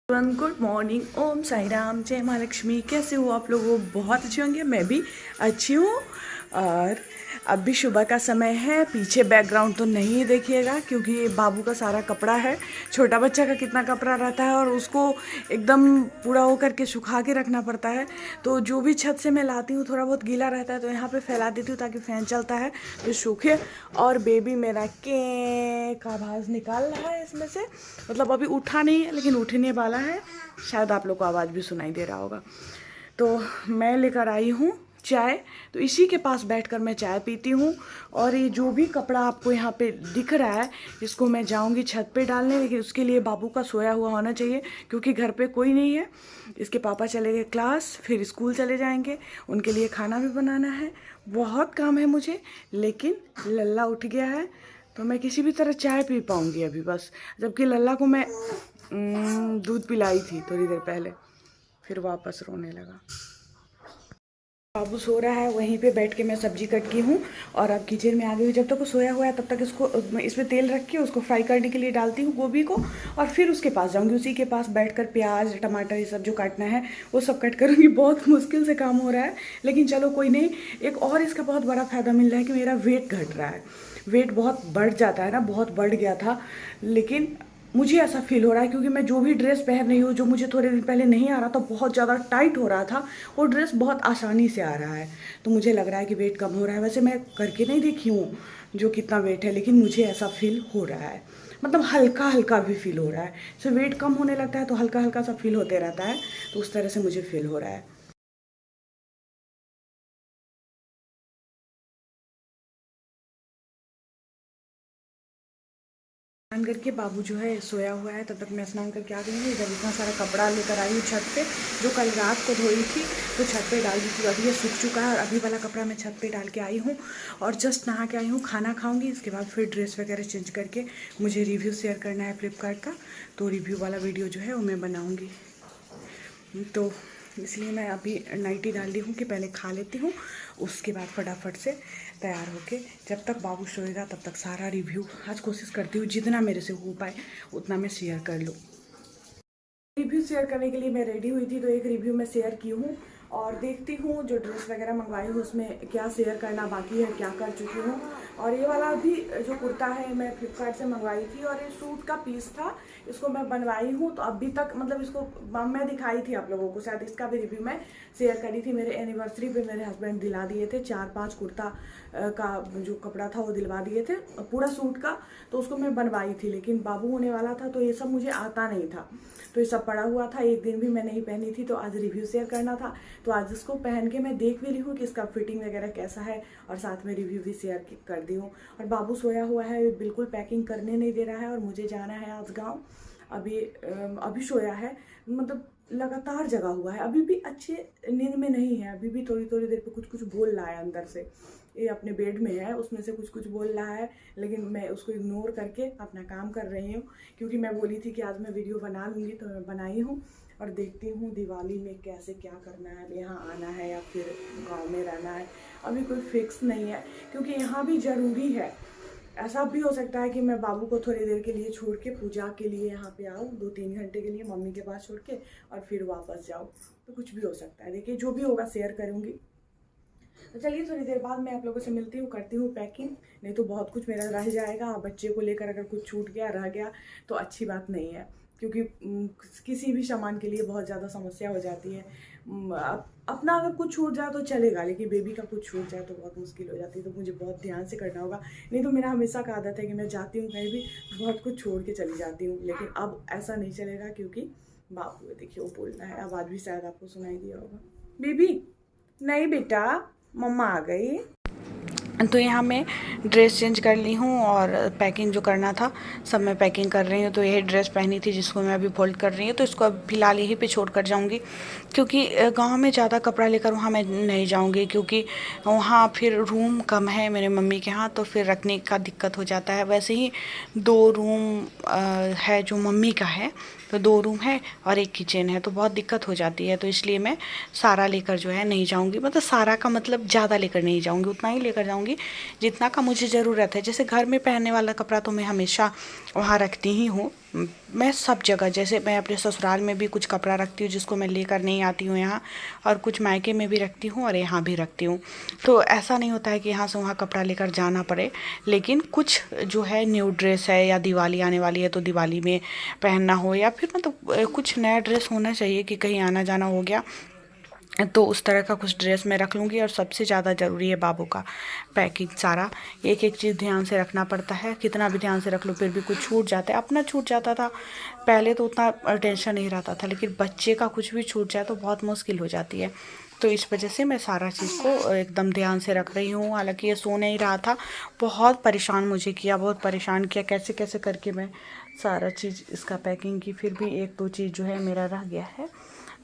Good morning, ओम साई राम, जय महालक्ष्मी। कैसे हो आप लोग? बहुत अच्छे होंगे। मैं भी अच्छी हूँ। और अब भी सुबह का समय है। पीछे बैकग्राउंड तो नहीं देखिएगा क्योंकि बाबू का सारा कपड़ा है। छोटा बच्चा का कितना कपड़ा रहता है और उसको एकदम पूरा हो करके सुखा के रखना पड़ता है। तो जो भी छत से मैं लाती हूँ थोड़ा बहुत गीला रहता है तो यहाँ पे फैला देती हूँ ताकि फ़ैन चलता है तो सूखे। और बेबी मेरा के का आवाज़ निकाल रहा है इसमें से, मतलब अभी उठा नहीं है लेकिन उठने वाला है। शायद आप लोग को आवाज़ भी सुनाई दे रहा होगा। तो मैं लेकर आई हूँ चाय, तो इसी के पास बैठकर मैं चाय पीती हूँ। और ये जो भी कपड़ा आपको यहाँ पे दिख रहा है इसको मैं जाऊँगी छत पे डालने, लेकिन उसके लिए बाबू का सोया हुआ होना चाहिए क्योंकि घर पे कोई नहीं है। इसके पापा चले गए क्लास, फिर स्कूल चले जाएंगे, उनके लिए खाना भी बनाना है। बहुत काम है मुझे, लेकिन लल्ला उठ गया है तो मैं किसी भी तरह चाय पी पाऊँगी अभी बस। जबकि लल्ला को मैं दूध पिलाई थी थोड़ी देर पहले, फिर वापस रोने लगा। बाबू सो रहा है, वहीं पे बैठ के मैं सब्जी कट की हूँ और अब किचन में आ गई हूँ। जब तक वो सोया हुआ है तब तक इसको इसमें तेल रख के उसको फ्राई करने के लिए डालती हूँ गोभी को, और फिर उसके पास जाऊँगी। उसी के पास बैठकर प्याज टमाटर ये सब जो काटना है वो सब कट करूँगी। बहुत मुश्किल से काम हो रहा है लेकिन चलो कोई नहीं। एक और इसका बहुत बड़ा फ़ायदा मिल रहा है कि मेरा वेट घट रहा है। वेट बहुत बढ़ जाता है ना, बहुत बढ़ गया था, लेकिन मुझे ऐसा फील हो रहा है क्योंकि मैं जो भी ड्रेस पहन रही हूँ, जो मुझे थोड़े दिन पहले नहीं आ रहा था, बहुत ज़्यादा टाइट हो रहा था, वो ड्रेस बहुत आसानी से आ रहा है। तो मुझे लग रहा है कि वेट कम हो रहा है। वैसे मैं करके नहीं देखी हूँ जो कितना वेट है, लेकिन मुझे ऐसा फील हो रहा है, मतलब हल्का हल्का भी फील हो रहा है। सो वेट कम होने लगता है तो हल्का हल्का सा फील होते रहता है, तो उस तरह से मुझे फील हो रहा है। स्नान करके बाबू जो है सोया हुआ है, तब तक मैं स्नान करके आ गई हूँ। इधर इतना सारा कपड़ा लेकर आई हूँ छत पे, जो कल रात को धोई थी तो छत पे डाल दी थी। अभी ये सूख चुका है और अभी वाला कपड़ा मैं छत पे डाल के आई हूँ और जस्ट नहा के आई हूँ। खाना खाऊंगी, इसके बाद फिर ड्रेस वगैरह चेंज करके मुझे रिव्यू शेयर करना है फ्लिपकार्ट का, तो रिव्यू वाला वीडियो जो है वो मैं बनाऊँगी। तो इसलिए मैं अभी नाइटी डाल दी हूँ कि पहले खा लेती हूँ, उसके बाद फटाफट से तैयार होके जब तक बाबू सोएगा तब तक सारा रिव्यू आज कोशिश करती हूँ जितना मेरे से हो पाए उतना मैं शेयर कर लूँ। रिव्यू शेयर करने के लिए मैं रेडी हुई थी, तो एक रिव्यू मैं शेयर की हूँ और देखती हूँ जो ड्रेस वगैरह मंगवाई हूँ उसमें क्या शेयर करना बाकी है, क्या कर चुकी हूँ। और ये वाला भी जो कुर्ता है मैं फ्लिपकार्ट से मंगवाई थी और ये सूट का पीस था, इसको मैं बनवाई हूँ। तो अभी तक मतलब इसको मैं दिखाई थी आप लोगों को, शायद इसका भी रिव्यू मैं शेयर करी थी। मेरे एनिवर्सरी पे मेरे हस्बैंड दिला दिए थे 4-5 कुर्ता का जो कपड़ा था वो दिलवा दिए थे पूरा सूट का, तो उसको मैं बनवाई थी। लेकिन बाबू होने वाला था तो ये सब मुझे आता नहीं था, तो ये सब पड़ा हुआ था, एक दिन भी मैं नहीं पहनी थी, तो आज रिव्यू शेयर करना था। तो आज इसको पहन के मैं देख भी रही हूँ कि इसका फिटिंग वगैरह कैसा है और साथ में रिव्यू भी शेयर कर दी हूँ। और बाबू सोया हुआ है, बिल्कुल पैकिंग करने नहीं दे रहा है और मुझे जाना है आज गाँव। अभी सोया है, मतलब लगातार जगा हुआ है, अभी भी अच्छे नींद में नहीं है, अभी भी थोड़ी थोड़ी देर पे कुछ कुछ बोल रहा है अंदर से। ये अपने बेड में है, उसमें से कुछ कुछ बोल रहा है, लेकिन मैं उसको इग्नोर करके अपना काम कर रही हूँ क्योंकि मैं बोली थी कि आज मैं वीडियो बना लूँगी, तो मैं बनाई हूँ। और देखती हूँ दिवाली में कैसे क्या करना है, यहाँ आना है या फिर गाँव में रहना है, अभी कोई फिक्स नहीं है क्योंकि यहाँ भी ज़रूरी है। ऐसा भी हो सकता है कि मैं बाबू को थोड़ी देर के लिए छोड़ के पूजा के लिए यहाँ पे आऊँ 2-3 घंटे के लिए मम्मी के पास छोड़ के और फिर वापस जाऊँ, तो कुछ भी हो सकता है। देखिए जो भी होगा शेयर करूँगी। तो चलिए थोड़ी देर बाद मैं आप लोगों से मिलती हूँ, करती हूँ पैकिंग, नहीं तो बहुत कुछ मेरा रह जाएगा। बच्चे को लेकर अगर कुछ छूट गया रह गया तो अच्छी बात नहीं है क्योंकि किसी भी सामान के लिए बहुत ज़्यादा समस्या हो जाती है। अपना अगर कुछ छूट जाए तो चलेगा, लेकिन बेबी का कुछ छूट जाए तो बहुत मुश्किल हो जाती है, तो मुझे बहुत ध्यान से करना होगा। नहीं तो मेरा हमेशा का आदत है कि मैं जाती हूँ कहीं भी बहुत कुछ छोड़ के चली जाती हूँ, लेकिन अब ऐसा नहीं चलेगा क्योंकि बाबू देखिए वो बोलना है। आवाज़ भी शायद आपको सुनाई दिया होगा। बेबी नहीं बेटा, मम्मा आ गई। तो यहाँ मैं ड्रेस चेंज कर ली हूँ और पैकिंग जो करना था सब मैं पैकिंग कर रही हूँ। तो यही ड्रेस पहनी थी जिसको मैं अभी फोल्ड कर रही हूँ, तो इसको अब फिलहाल यहीं पे छोड़ कर जाऊँगी क्योंकि गांव में ज़्यादा कपड़ा लेकर वहाँ मैं नहीं जाऊँगी क्योंकि वहाँ फिर रूम कम है मेरे मम्मी के यहाँ, तो फिर रखने का दिक्कत हो जाता है। वैसे ही 2 रूम है जो मम्मी का है, तो 2 रूम है और एक किचन है, तो बहुत दिक्कत हो जाती है। तो इसलिए मैं सारा लेकर जो है नहीं जाऊँगी, मतलब सारा का मतलब ज़्यादा लेकर नहीं जाऊँगी, उतना ही लेकर जाऊँगी जितना का मुझे ज़रूरत है। जैसे घर में पहनने वाला कपड़ा तो मैं हमेशा वहाँ रखती ही हूँ, मैं सब जगह, जैसे मैं अपने ससुराल में भी कुछ कपड़ा रखती हूँ जिसको मैं लेकर नहीं आती हूँ यहाँ, और कुछ मायके में भी रखती हूँ और यहाँ भी रखती हूँ। तो ऐसा नहीं होता है कि यहाँ से वहाँ कपड़ा लेकर जाना पड़े। लेकिन कुछ जो है न्यू ड्रेस है, या दिवाली आने वाली है तो दिवाली में पहनना हो, या फिर मतलब कुछ नया ड्रेस होना चाहिए कि कहीं आना जाना हो गया तो उस तरह का कुछ ड्रेस मैं रख लूँगी। और सबसे ज़्यादा ज़रूरी है बाबू का पैकिंग, सारा एक एक चीज़ ध्यान से रखना पड़ता है। कितना भी ध्यान से रख लो फिर भी कुछ छूट जाता है। अपना छूट जाता था पहले तो उतना टेंशन नहीं रहता था, लेकिन बच्चे का कुछ भी छूट जाए तो बहुत मुश्किल हो जाती है। तो इस वजह से मैं सारा चीज़ को एकदम ध्यान से रख रही हूँ। हालांकि ये सो नहीं रहा था, बहुत परेशान मुझे किया, बहुत परेशान किया, कैसे कैसे करके मैं सारा चीज़ इसका पैकिंग की। फिर भी एक दो चीज़ जो है मेरा रह गया है।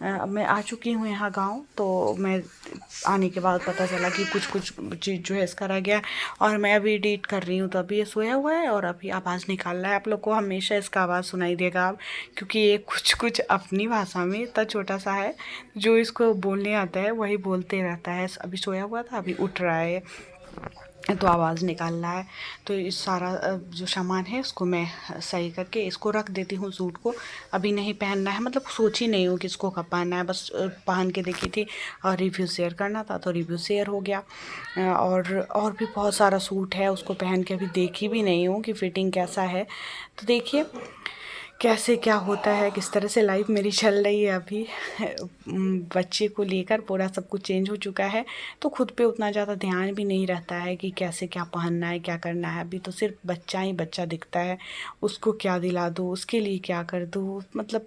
मैं आ चुकी हूँ यहाँ गांव, तो मैं आने के बाद पता चला कि कुछ कुछ चीज़ जो है इसका रह गया है। और मैं अभी एडिट कर रही हूँ तो अभी ये सोया हुआ है और अभी आवाज़ निकाल रहा है। आप लोग को हमेशा इसका आवाज़ सुनाई देगा अब, क्योंकि ये कुछ कुछ अपनी भाषा में इतना छोटा सा है, जो इसको बोलने आता है वही बोलते रहता है। अभी सोया हुआ था, अभी उठ रहा है तो आवाज़ निकाल रहा है। तो इस सारा जो सामान है उसको मैं सही करके इसको रख देती हूँ। सूट को अभी नहीं पहनना है, मतलब सोची नहीं हूँ कि इसको कब पहनना है, बस पहन के देखी थी और रिव्यू शेयर करना था तो रिव्यू शेयर हो गया। और भी बहुत सारा सूट है, उसको पहन के अभी देखी भी नहीं हूँ कि फ़िटिंग कैसा है। तो देखिए कैसे क्या होता है, किस तरह से लाइफ मेरी चल रही है। अभी बच्चे को लेकर पूरा सब कुछ चेंज हो चुका है, तो खुद पे उतना ज़्यादा ध्यान भी नहीं रहता है कि कैसे क्या पहनना है, क्या करना है। अभी तो सिर्फ बच्चा ही बच्चा दिखता है, उसको क्या दिला दूँ, उसके लिए क्या कर दूँ, मतलब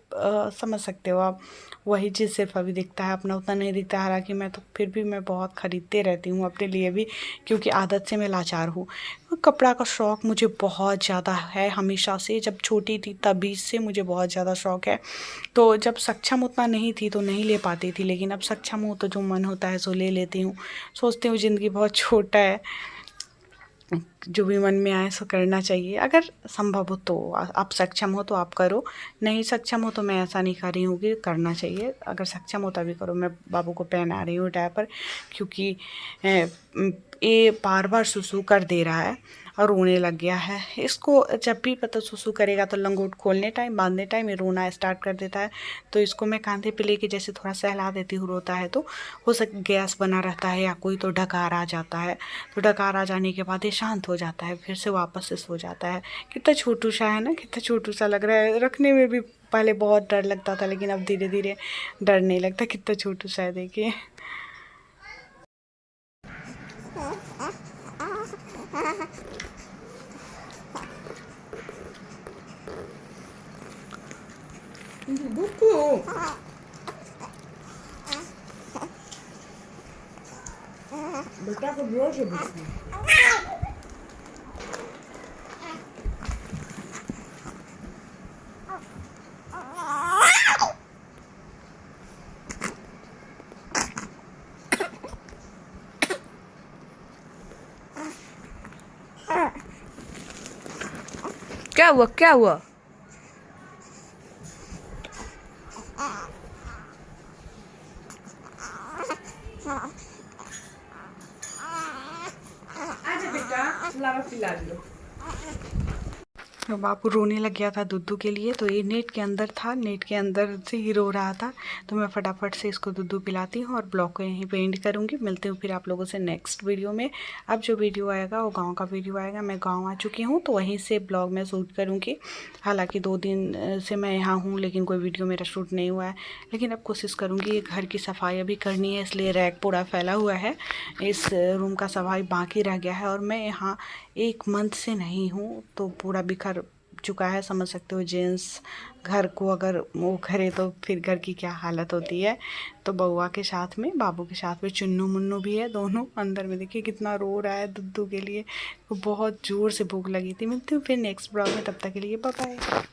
समझ सकते हो आप। वही चीज़ सिर्फ अभी दिखता है, अपना उतना नहीं दिखता है। हालांकि मैं तो फिर भी मैं बहुत ख़रीदते रहती हूँ अपने लिए भी, क्योंकि आदत से मैं लाचार हूँ। कपड़ा का शौक़ मुझे बहुत ज़्यादा है, हमेशा से, जब छोटी थी तभी से मुझे बहुत ज़्यादा शौक़ है। तो जब सक्षम उतना नहीं थी तो नहीं ले पाती थी, लेकिन अब सक्षम हूँ तो जो मन होता है सो ले लेती हूँ। सोचती हूँ ज़िंदगी बहुत छोटा है, जो भी मन में आए सो करना चाहिए। अगर संभव हो तो, आप सक्षम हो तो आप करो, नहीं सक्षम हो तो मैं ऐसा नहीं कर रही हूँ कि करना चाहिए। अगर सक्षम हो तभी करो। मैं बाबू को पहना रही हूँ डायपर, क्योंकि ये बार बार सुसु कर दे रहा है और रोने लग गया है। इसको जब भी पता सुसु करेगा तो लंगोट खोलने टाइम, बांधने टाइम ये रोना स्टार्ट कर देता है। तो इसको मैं कांधे पे लेके जैसे थोड़ा सहला देती हूँ, रोता है तो हो सके गैस बना रहता है या कोई तो डकार आ जाता है, तो डकार आ जाने के बाद ये शांत हो जाता है, फिर से वापस से सो जाता है। कितना छोटू सा है ना, कितना छोटू सा लग रहा है। रखने में भी पहले बहुत डर लगता था, लेकिन अब धीरे धीरे डर नहीं लगता। कितना छोटू सा है देखिए। बुकु बेटा को जोर से बुकु क्या हुआ, क्या हुआ? आजा बेटा, लावा पिला दो। बाबू रोने लग गया था दुद्धू के लिए, तो ये नेट के अंदर था, नेट के अंदर से ही रो रहा था। तो मैं फटाफट से इसको दुद्धू पिलाती हूँ और ब्लॉग को यहीं पे एंड करूँगी। मिलते हूँ फिर आप लोगों से नेक्स्ट वीडियो में। अब जो वीडियो आएगा वो गांव का वीडियो आएगा। मैं गांव आ चुकी हूँ तो वहीं से ब्लॉग में शूट करूँगी। हालाँकि 2 दिन से मैं यहाँ हूँ, लेकिन कोई वीडियो मेरा शूट नहीं हुआ है। लेकिन अब कोशिश करूँगी। घर की सफाई अभी करनी है, इसलिए रैक पूरा फैला हुआ है। इस रूम का सफाई बाकी रह गया है, और मैं यहाँ 1 मंथ से नहीं हूँ तो पूरा बिखर चुका है। समझ सकते हो, जेंट्स घर को अगर वो करे तो फिर घर की क्या हालत होती है। तो बउआ के साथ में, बाबू के साथ में चुन्नू मुन्नू भी है, दोनों अंदर में। देखिए कितना रो रहा है दुद्धू के लिए, वो बहुत ज़ोर से भूख लगी थी। मिलती हूँ फिर नेक्स्ट ब्लॉग में, तब तक के लिए बाय बाय।